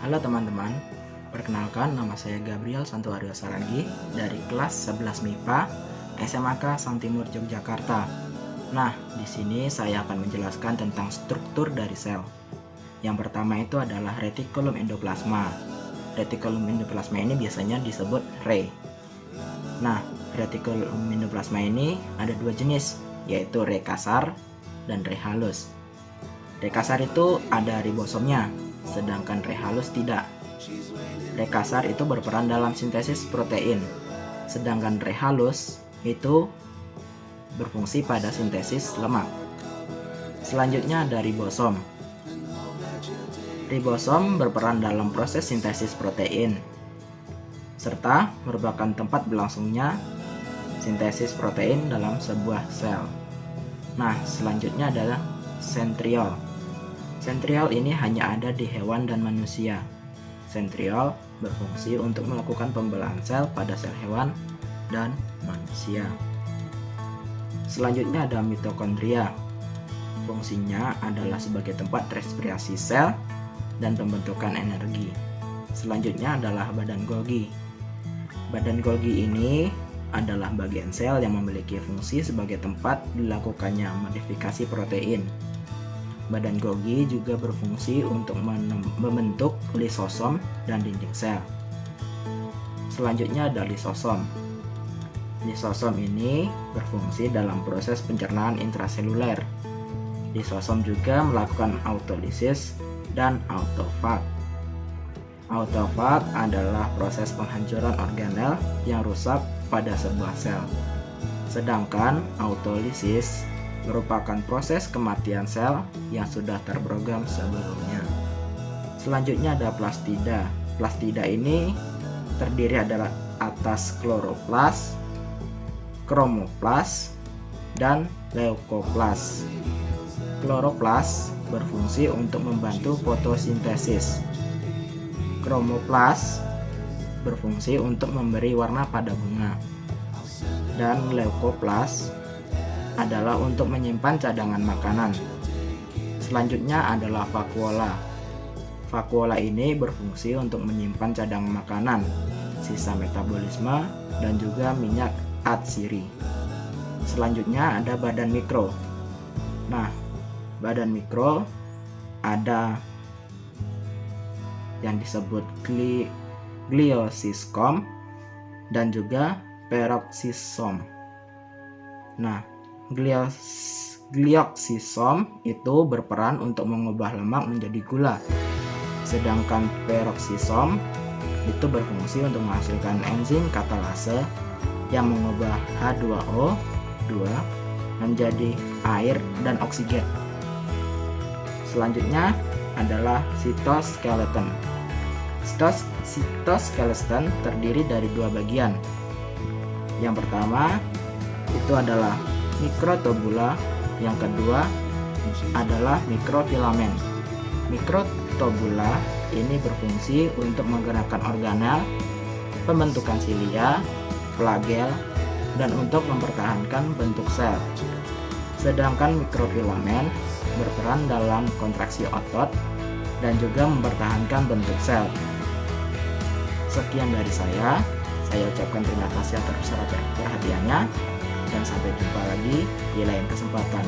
Halo teman-teman, perkenalkan nama saya Gabriel Santuario Saragi dari kelas 11 MIPA SMAK Sang Timur Yogyakarta. Nah, di sini saya akan menjelaskan tentang struktur dari sel. Yang pertama itu adalah retikulum endoplasma. Retikulum endoplasma ini biasanya disebut RE. Nah, retikulum endoplasma ini ada dua jenis, yaitu RE kasar dan RE halus. RE kasar itu ada ribosomnya, sedangkan RE halus tidak. RE kasar itu berperan dalam sintesis protein, sedangkan RE halus itu berfungsi pada sintesis lemak. Selanjutnya ada ribosom. Ribosom berperan dalam proses sintesis protein, serta merupakan tempat berlangsungnya sintesis protein dalam sebuah sel. Nah, selanjutnya adalah sentriol. Sentriol ini hanya ada di hewan dan manusia. Sentriol berfungsi untuk melakukan pembelahan sel pada sel hewan dan manusia. Selanjutnya ada mitokondria. Fungsinya adalah sebagai tempat respirasi sel dan pembentukan energi. Selanjutnya adalah badan Golgi. Badan Golgi ini adalah bagian sel yang memiliki fungsi sebagai tempat dilakukannya modifikasi protein. Badan Golgi juga berfungsi untuk membentuk lisosom dan dinding sel. Selanjutnya ada lisosom. Lisosom ini berfungsi dalam proses pencernaan intraseluler. Lisosom juga melakukan autolisis dan autofag. Autofag adalah proses penghancuran organel yang rusak pada sebuah sel. Sedangkan autolisis merupakan proses kematian sel yang sudah terprogram sebelumnya. Selanjutnya ada plastida. Plastida ini terdiri adalah atas kloroplas, kromoplas, dan leukoplas. Kloroplas berfungsi untuk membantu fotosintesis. Kromoplas berfungsi untuk memberi warna pada bunga. Dan leukoplas adalah untuk menyimpan cadangan makanan. Selanjutnya adalah vakuola. Vakuola ini berfungsi untuk menyimpan cadangan makanan, sisa metabolisme, dan juga minyak atsiri. Selanjutnya ada badan mikro. Nah, badan mikro ada yang disebut gliosisom dan juga peroksisom. Nah, gliosisom itu berperan untuk mengubah lemak menjadi gula, sedangkan peroksisom itu berfungsi untuk menghasilkan enzim katalase yang mengubah H2O2 menjadi air dan oksigen. Selanjutnya adalah sitoskeleton. Sitoskeleton terdiri dari dua bagian. Yang pertama itu adalah mikrotubula, yang kedua adalah mikrofilamen. Mikrotubula ini berfungsi untuk menggerakkan organel, pembentukan silia, flagel, dan untuk mempertahankan bentuk sel. Sedangkan mikrofilamen berperan dalam kontraksi otot dan juga mempertahankan bentuk sel. Sekian dari saya ucapkan terima kasih atas perhatiannya, dan sampai jumpa lagi di lain kesempatan.